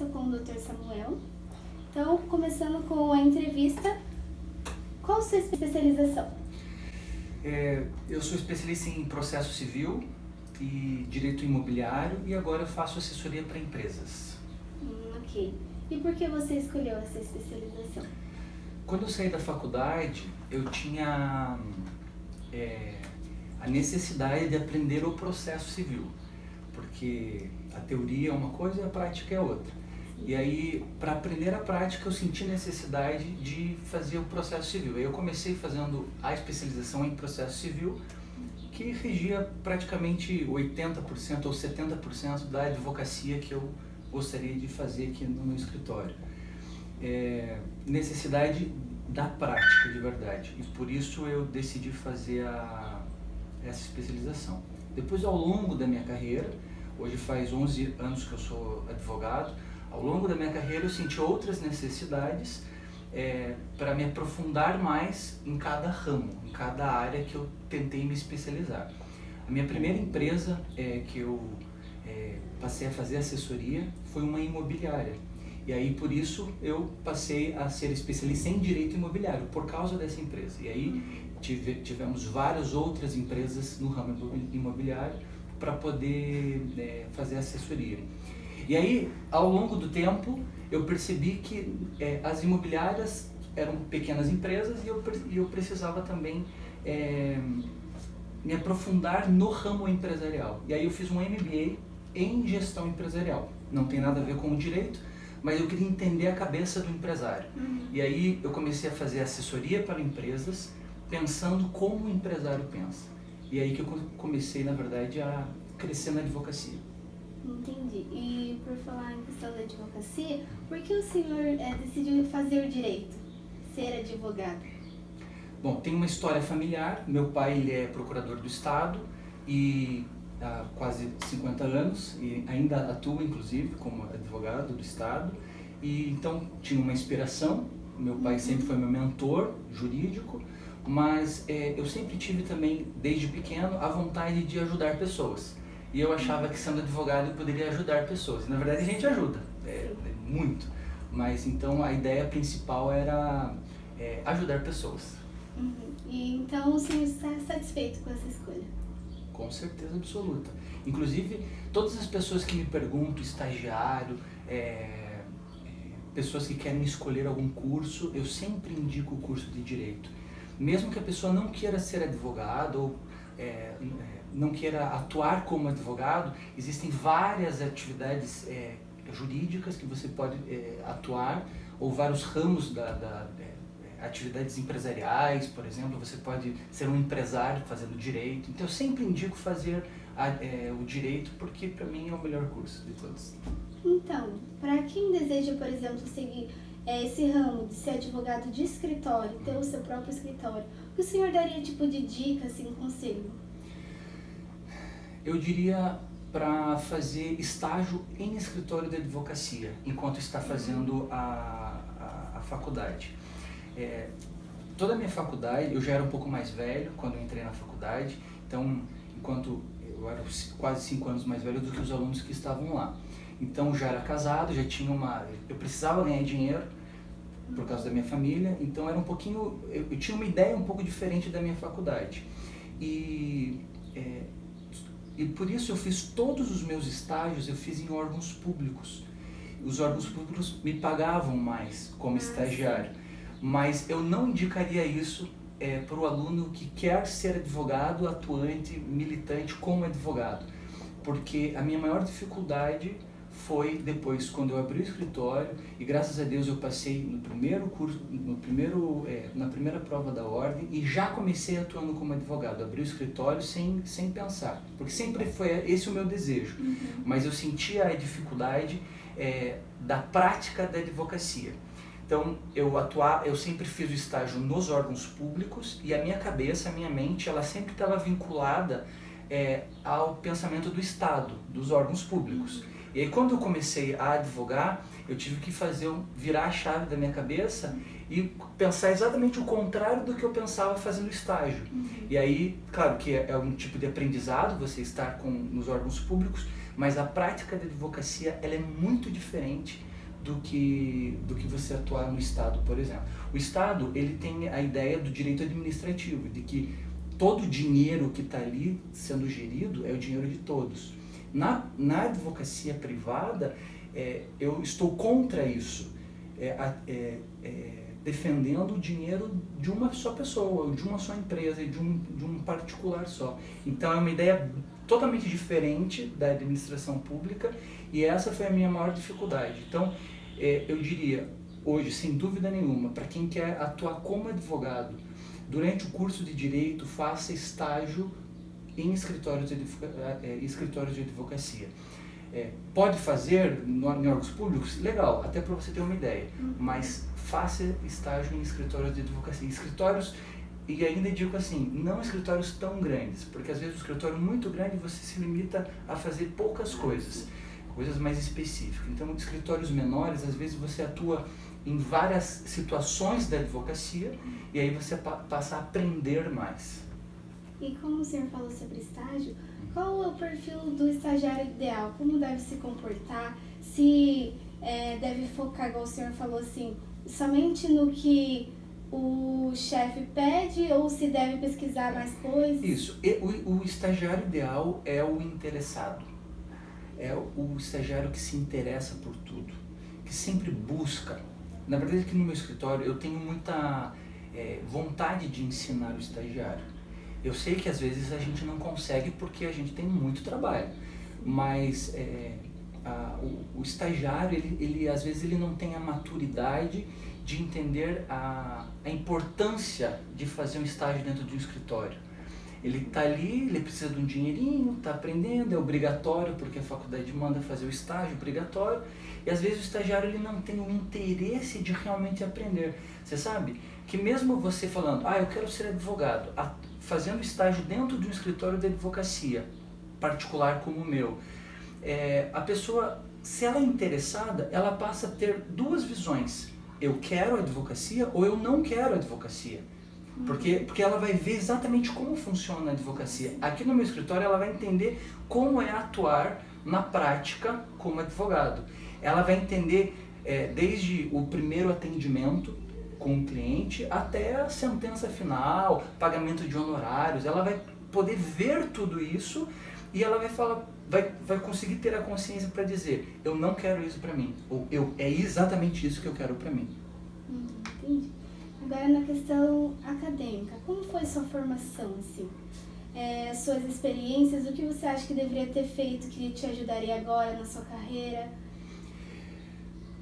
entrevista com o Dr. Samuel. Então, começando com a entrevista, qual a sua especialização? Eu sou especialista em processo civil e direito imobiliário e agora eu faço assessoria para empresas. Ok. E por que você escolheu essa especialização? Quando eu saí da faculdade, eu tinha a necessidade de aprender o processo civil, porque a teoria é uma coisa e a prática é outra. E aí, para aprender a prática, eu senti necessidade de fazer o processo civil. Aí eu comecei fazendo a especialização em processo civil, que regia praticamente 80% ou 70% da advocacia que eu gostaria de fazer aqui no meu escritório. Necessidade da prática, de verdade. E por isso eu decidi fazer essa especialização. Depois, ao longo da minha carreira, hoje faz 11 anos que eu sou advogado, ao longo da minha carreira eu senti outras necessidades para me aprofundar mais em cada ramo, em cada área que eu tentei me especializar. A minha primeira empresa que eu passei a fazer assessoria foi uma imobiliária. E aí, por isso, eu passei a ser especialista em direito imobiliário, por causa dessa empresa. E aí, tivemos várias outras empresas no ramo imobiliário para poder fazer assessoria. E aí, ao longo do tempo, eu percebi que as imobiliárias eram pequenas empresas e eu precisava também me aprofundar no ramo empresarial. E aí eu fiz um MBA em gestão empresarial. Não tem nada a ver com o direito, mas eu queria entender a cabeça do empresário. E aí eu comecei a fazer assessoria para empresas, pensando como o empresário pensa. E aí que eu comecei, na verdade, a crescer na advocacia. Entendi. E por falar em questão da advocacia, por que o senhor decidiu fazer o direito, ser advogado? Bom, tem uma história familiar. Meu pai, ele é procurador do Estado e há quase 50 anos e ainda atua, inclusive, como advogado do Estado. E então tinha uma inspiração. Meu pai sempre foi meu mentor jurídico, mas eu sempre tive também, desde pequeno, a vontade de ajudar pessoas. E eu achava que, sendo advogado, eu poderia ajudar pessoas. E, na verdade, a gente ajuda, muito. Mas, então, a ideia principal era ajudar pessoas. E então, o senhor está satisfeito com essa escolha? Com certeza absoluta. Inclusive, todas as pessoas que me perguntam, estagiário, pessoas que querem escolher algum curso, eu sempre indico o curso de Direito. Mesmo que a pessoa não queira ser advogado ou não queira atuar como advogado, existem várias atividades jurídicas que você pode atuar, ou vários ramos atividades empresariais, por exemplo, você pode ser um empresário fazendo direito. Então eu sempre indico fazer o direito, porque para mim é o melhor curso de todos. Então, para quem deseja, por exemplo, seguir esse ramo de ser advogado de escritório, ter o seu próprio escritório, o que o senhor daria tipo de dica, assim, conselho? Eu diria para fazer estágio em escritório de advocacia, enquanto está fazendo a faculdade. Toda a minha faculdade, eu já era um pouco mais velho quando eu entrei na faculdade, então, enquanto eu era quase 5 anos mais velho do que os alunos que estavam lá. Então, já era casado, já tinha eu precisava ganhar dinheiro por causa da minha família, então era um pouquinho, eu tinha uma ideia um pouco diferente da minha faculdade. E por isso eu fiz todos os meus estágios, eu fiz em órgãos públicos. Os órgãos públicos me pagavam mais como estagiário, mas eu não indicaria isso para o aluno que quer ser advogado, atuante, militante como advogado, porque a minha maior dificuldade foi depois, quando eu abri o escritório, e graças a Deus eu passei no primeiro curso, na primeira prova da ordem, e já comecei atuando como advogado, abri o escritório sem pensar, porque sempre foi esse o meu desejo, mas eu sentia a dificuldade da prática da advocacia. Então, eu sempre fiz o estágio nos órgãos públicos, e a minha cabeça, a minha mente, ela sempre estava vinculada ao pensamento do Estado, dos órgãos públicos. E aí, quando eu comecei a advogar, eu tive que virar a chave da minha cabeça e pensar exatamente o contrário do que eu pensava fazendo estágio. E aí, claro que é um tipo de aprendizado você estar nos órgãos públicos, mas a prática da advocacia ela é muito diferente do que você atuar no Estado, por exemplo. O Estado, ele tem a ideia do direito administrativo, de que todo o dinheiro que está ali sendo gerido é o dinheiro de todos. Na advocacia privada, eu estou contra isso, defendendo o dinheiro de uma só pessoa, de uma só empresa, de um particular só. Então é uma ideia totalmente diferente da administração pública, e essa foi a minha maior dificuldade. Então, eu diria, hoje, sem dúvida nenhuma, para quem quer atuar como advogado, durante o curso de Direito, faça estágio em escritórios de advocacia. Pode fazer em órgãos públicos? Legal, até para você ter uma ideia, mas faça estágio em escritórios de advocacia. Escritórios, e ainda digo assim, não escritórios tão grandes, porque às vezes o escritório muito grande você se limita a fazer poucas coisas mais específicas. Então, escritórios menores, às vezes você atua em várias situações da advocacia e aí você passa a aprender mais. E como o senhor falou sobre estágio, qual é o perfil do estagiário ideal? Como deve se comportar? Se deve focar, igual o senhor falou assim, somente no que o chefe pede, ou se deve pesquisar mais coisas? Isso. O estagiário ideal é o interessado. É o estagiário que se interessa por tudo, que sempre busca. Na verdade, aqui no meu escritório eu tenho muita vontade de ensinar o estagiário. Eu sei que às vezes a gente não consegue porque a gente tem muito trabalho, mas o estagiário, ele às vezes ele não tem a maturidade de entender a importância de fazer um estágio dentro de um escritório. Ele está ali, ele precisa de um dinheirinho, está aprendendo, é obrigatório porque a faculdade manda fazer o estágio obrigatório, e às vezes o estagiário ele não tem o interesse de realmente aprender. Você sabe que mesmo você falando, eu quero ser advogado, fazendo estágio dentro de um escritório de advocacia particular como o meu, a pessoa, se ela é interessada, ela passa a ter duas visões: eu quero advocacia ou eu não quero advocacia. Porque ela vai ver exatamente como funciona a advocacia. Aqui no meu escritório ela vai entender como é atuar na prática como advogado. Ela vai entender desde o primeiro atendimento com o cliente até a sentença final, pagamento de honorários. Ela vai poder ver tudo isso e ela vai falar, vai conseguir ter a consciência para dizer, eu não quero isso para mim, ou é exatamente isso que eu quero para mim. Entendi. Agora, na questão acadêmica, como foi sua formação, assim? Suas experiências, o que você acha que deveria ter feito que te ajudaria agora na sua carreira?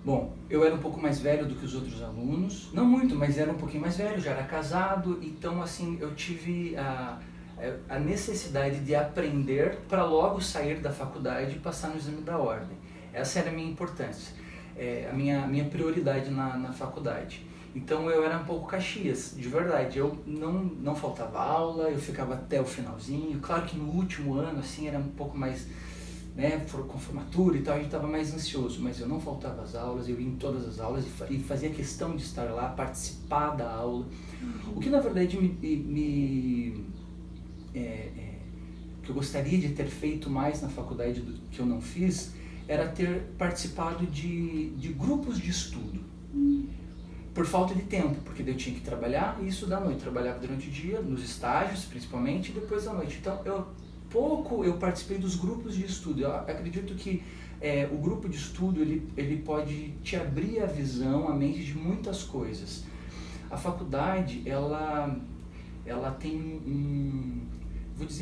Bom, eu era um pouco mais velho do que os outros alunos, não muito, mas era um pouquinho mais velho, já era casado, então assim, eu tive a necessidade de aprender para logo sair da faculdade e passar no exame da ordem. Essa era a minha importância, a minha prioridade na faculdade. Então eu era um pouco Caxias, de verdade. Eu não faltava aula, eu ficava até o finalzinho. Claro que no último ano, assim, era um pouco mais, com formatura e tal, a gente estava mais ansioso. Mas eu não faltava às aulas, eu ia em todas as aulas e fazia questão de estar lá, participar da aula. O que na verdade que eu gostaria de ter feito mais na faculdade que eu não fiz, era ter participado de grupos de estudo. Por falta de tempo, porque eu tinha que trabalhar e estudar à noite. Trabalhava durante o dia, nos estágios principalmente, e depois à noite. Então, eu participei dos grupos de estudo. Eu acredito que o grupo de estudo ele pode te abrir a visão, a mente de muitas coisas. A faculdade, ela tem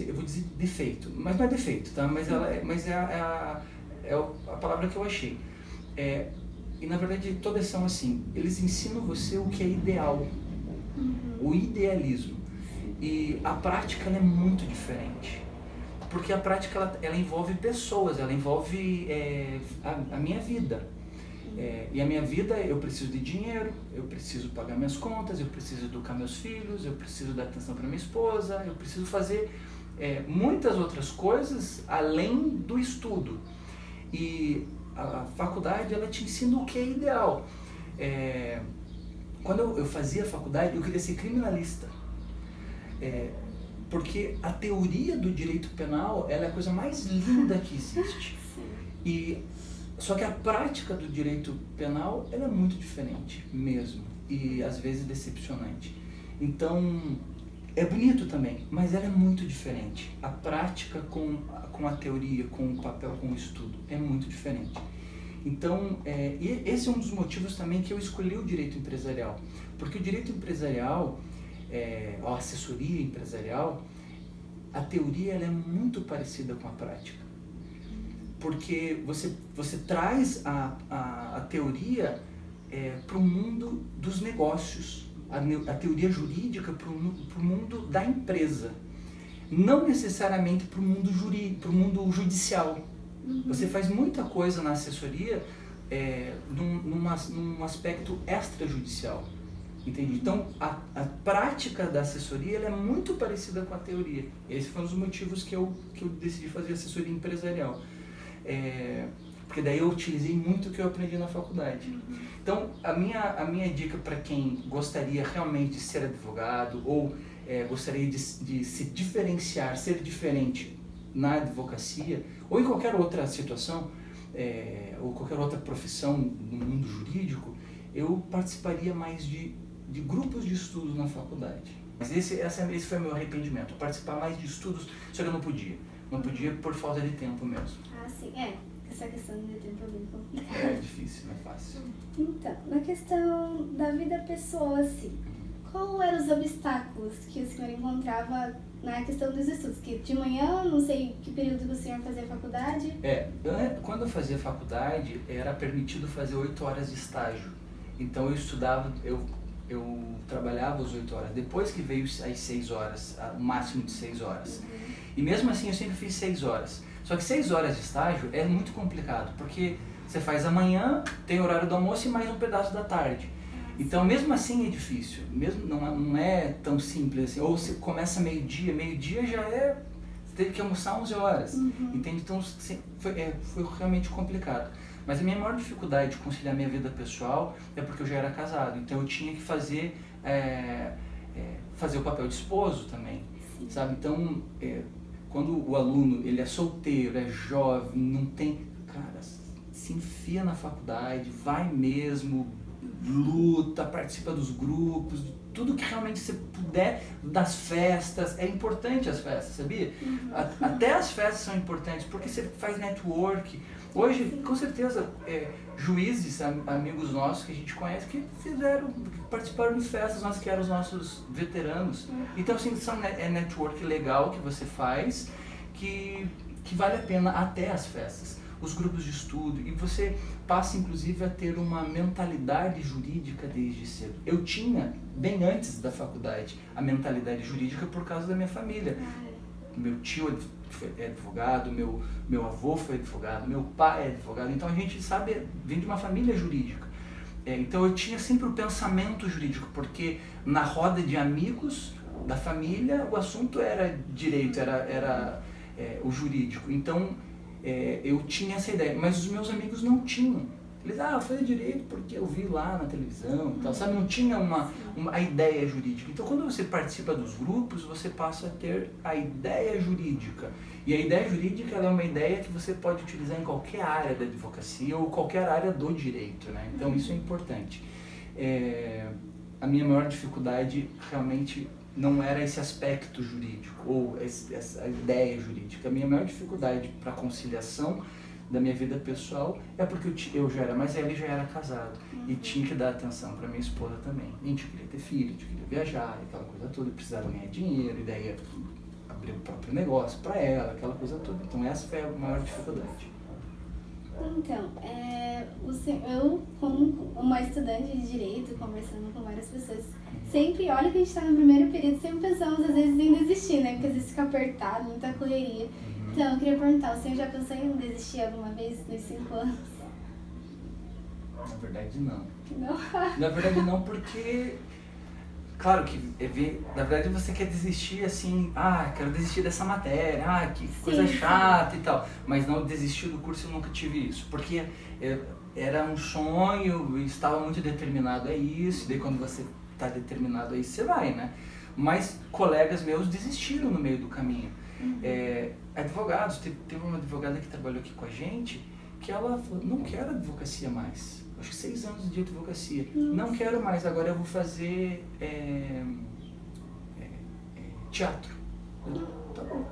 eu vou dizer defeito, mas não é defeito, tá? Mas é a palavra que eu achei. E na verdade todas são assim, eles ensinam você o que é ideal, o idealismo. E a prática ela é muito diferente, porque a prática ela envolve pessoas, ela envolve a minha vida. E a minha vida, eu preciso de dinheiro, eu preciso pagar minhas contas, eu preciso educar meus filhos, eu preciso dar atenção para minha esposa, eu preciso fazer muitas outras coisas além do estudo. E a faculdade, ela te ensina o que é ideal. Quando eu fazia faculdade, eu queria ser criminalista. Porque a teoria do direito penal, ela é a coisa mais linda que existe. E Só que a prática do direito penal, ela é muito diferente mesmo, e às vezes decepcionante. Então, é bonito também, mas ela é muito diferente. A prática com a teoria, com o papel, com o estudo, é muito diferente. Então, e esse é um dos motivos também que eu escolhi o direito empresarial. Porque o direito empresarial, a assessoria empresarial, a teoria ela é muito parecida com a prática. Porque você traz a teoria para o mundo dos negócios, a teoria jurídica para o mundo da empresa, não necessariamente para o mundo jurídico, para o mundo judicial. Você faz muita coisa na assessoria num aspecto extrajudicial, entende? Então a prática da assessoria ela é muito parecida com a teoria. Esse foi um dos motivos que eu decidi fazer assessoria empresarial. Porque daí eu utilizei muito o que eu aprendi na faculdade. Então, a minha dica para quem gostaria realmente de ser advogado ou gostaria de se diferenciar, ser diferente na advocacia ou em qualquer outra situação, ou qualquer outra profissão no mundo jurídico, eu participaria mais de grupos de estudos na faculdade. Mas esse foi o meu arrependimento, participar mais de estudos, só que eu não podia. Não podia por falta de tempo mesmo. Ah, sim, essa questão de tempo é bem complicada. É difícil, não é fácil. Então, na questão da vida pessoal, assim, qual eram os obstáculos que o senhor encontrava na questão dos estudos? Que de manhã, não sei que período que o senhor fazia faculdade. Quando eu fazia faculdade, era permitido fazer 8 horas de estágio. Então eu estudava, eu trabalhava as 8 horas. Depois que veio as 6 horas, o máximo de 6 horas. E mesmo assim eu sempre fiz 6 horas. Só que 6 horas de estágio é muito complicado, porque você faz amanhã, tem horário do almoço e mais um pedaço da tarde. Então mesmo assim é difícil, mesmo não é tão simples assim. Ou você começa meio-dia já você teve que almoçar 11 horas, entende? Então foi realmente complicado. Mas a minha maior dificuldade de conciliar minha vida pessoal é porque eu já era casado, então eu tinha que fazer o papel de esposo também, sabe? Então, quando o aluno ele é solteiro, é jovem, não tem... Cara, se enfia na faculdade, vai mesmo, luta, participa dos grupos, tudo que realmente você puder, das festas. É importante as festas, sabia? Até as festas são importantes, porque você faz network. Hoje, com certeza, juízes, amigos nossos que a gente conhece, que participaram de festas, nós que eram os nossos veteranos. Então, assim, é network legal que você faz, que vale a pena até as festas. Os grupos de estudo, e você passa, inclusive, a ter uma mentalidade jurídica desde cedo. Eu tinha, bem antes da faculdade, a mentalidade jurídica por causa da minha família. Meu tio é advogado, meu avô foi advogado, meu pai é advogado, então a gente sabe, vem de uma família jurídica. Então eu tinha sempre o pensamento jurídico, porque na roda de amigos da família o assunto era direito, era o jurídico. Então eu tinha essa ideia, mas os meus amigos não tinham. Eles, eu fazia direito porque eu vi lá na televisão e tal, sabe? Não tinha a ideia jurídica. Então, quando você participa dos grupos, você passa a ter a ideia jurídica. E a ideia jurídica ela é uma ideia que você pode utilizar em qualquer área da advocacia ou qualquer área do direito, né? Então, isso é importante. A minha maior dificuldade realmente não era esse aspecto jurídico ou essa ideia jurídica. A minha maior dificuldade para conciliação da minha vida pessoal é porque eu já era mais velho e já era casado e tinha que dar atenção para minha esposa também. A gente queria ter filho, a gente queria viajar, aquela coisa toda, precisava ganhar dinheiro e daí abrir o próprio negócio para ela, aquela coisa toda. Então essa foi a maior dificuldade. Então, eu como uma estudante de direito, conversando com várias pessoas, sempre, olha que a gente está no primeiro período, sempre pensamos às vezes em desistir, né? Porque às vezes fica apertado, muita correria. Então, eu queria perguntar, o senhor já pensou em desistir alguma vez nos 5 anos? Na verdade, não. Não? Na verdade, não, porque... Claro que, na verdade, você quer desistir assim, quero desistir dessa matéria, que coisa chata e tal. Mas não desistir do curso, eu nunca tive isso. Porque era um sonho, eu estava muito determinado a isso, e daí quando você está determinado a isso, você vai, né? Mas colegas meus desistiram no meio do caminho. Advogados, teve uma advogada que trabalhou aqui com a gente, porque ela falou, não quero advocacia mais. Acho que 6 anos de advocacia. Não quero mais, agora eu vou fazer teatro. Tá bom.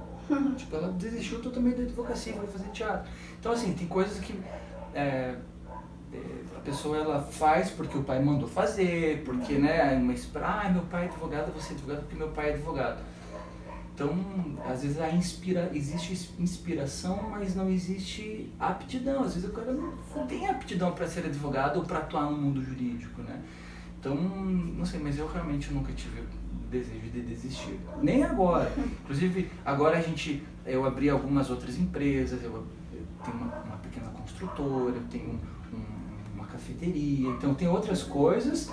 Tipo, ela desistiu totalmente da advocacia, vai fazer teatro. Então, assim, tem coisas que a pessoa ela faz porque o pai mandou fazer, porque, né, meu pai é advogado, eu vou ser advogado porque meu pai é advogado. Então, às vezes existe inspiração, mas não existe aptidão. Às vezes o cara não tem aptidão para ser advogado ou para atuar no mundo jurídico, né? Então, não sei, mas eu realmente nunca tive desejo de desistir. Nem agora. Inclusive, agora eu abri algumas outras empresas, eu tenho uma pequena construtora, eu tenho uma cafeteria, então tem outras coisas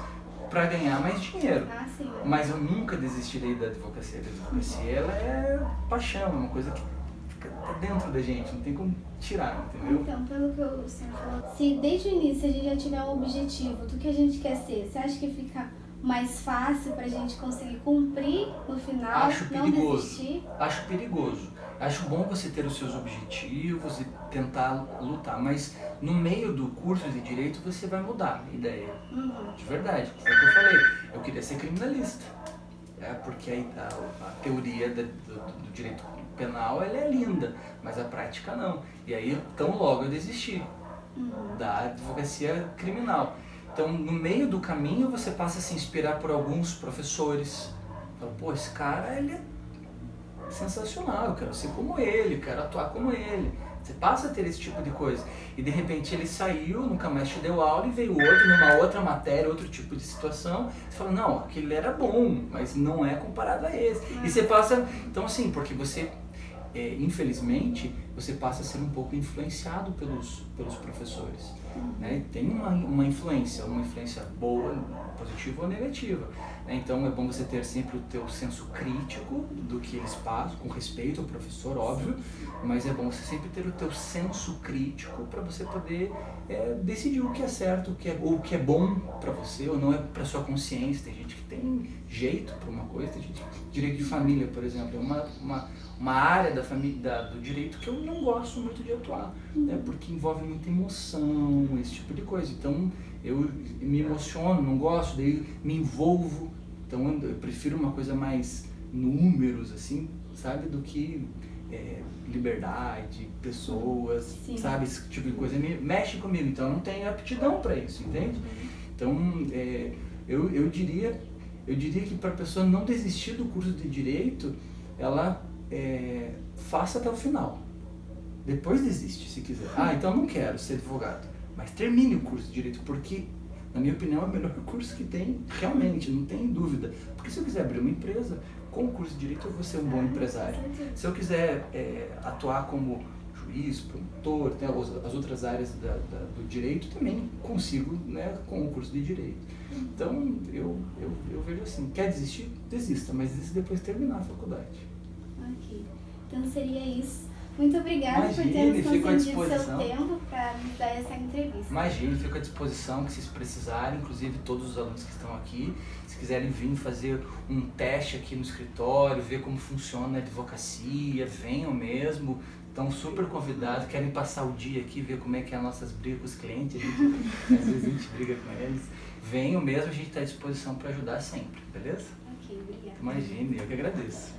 para ganhar mais dinheiro. Sim. Mas eu nunca desistirei da advocacia. A advocacia, ela é paixão, uma coisa que fica dentro da gente, não tem como tirar, entendeu? Então, pelo que o senhor falou, se desde o início a gente já tiver um objetivo do que a gente quer ser, você acha que fica mais fácil pra gente conseguir cumprir no final, não desistir? Acho perigoso. Acho bom você ter os seus objetivos e tentar lutar, mas no meio do curso de Direito você vai mudar a ideia. De verdade. Foi o que eu falei. Eu queria ser criminalista. Porque a teoria do direito penal ela é linda, mas a prática não. E aí, tão logo eu desisti da advocacia criminal. Então, no meio do caminho, você passa a se inspirar por alguns professores. Fala, pô, esse cara, ele é sensacional, eu quero ser como ele, quero atuar como ele. Você passa a ter esse tipo de coisa. E, de repente, ele saiu, nunca mais te deu aula e veio outro, numa outra matéria, outro tipo de situação. Você fala, não, aquele era bom, mas não é comparado a esse. E você passa... Então, assim, porque você... infelizmente, você passa a ser um pouco influenciado pelos professores. Né? Tem uma influência boa, positiva ou negativa. Né? Então é bom você ter sempre o teu senso crítico do que eles passam, com respeito ao professor, óbvio, mas é bom você sempre ter o teu senso crítico para você poder decidir o que é certo, ou o que é bom para você, ou não é para sua consciência. Tem gente que tem jeito para uma coisa, tem gente, direito de família, por exemplo, é uma área da família, do direito que eu não gosto muito de atuar, né? Porque envolve muita emoção, esse tipo de coisa. Então eu me emociono, não gosto, daí me envolvo. Então eu prefiro uma coisa mais números, assim, sabe, do que liberdade, pessoas, sabe, esse tipo de coisa mexe comigo. Então eu não tenho aptidão para isso, entende? Então eu diria que para a pessoa não desistir do curso de direito, ela faça até o final. Depois desiste, se quiser. Então não quero ser advogado. Mas termine o curso de Direito, porque, na minha opinião, é o melhor curso que tem, realmente, não tem dúvida. Porque se eu quiser abrir uma empresa, com o curso de Direito eu vou ser um bom empresário. Se eu quiser atuar como juiz, promotor, até as outras áreas do Direito, também consigo, né, com o curso de Direito. Então, eu vejo assim, quer desistir? Desista, mas desista depois de terminar a faculdade. Ok, então seria isso. Muito obrigada por ter nos concedido seu tempo para nos dar essa entrevista. Imagina, fico à disposição que vocês precisarem, inclusive todos os alunos que estão aqui. Se quiserem vir fazer um teste aqui no escritório, ver como funciona a advocacia, venham mesmo. Estão super convidados, querem passar o dia aqui, ver como é que é as nossas brigas com os clientes. Às vezes a gente briga com eles. Venham mesmo, a gente está à disposição para ajudar sempre, beleza? Ok, obrigada. Imagina, eu que agradeço.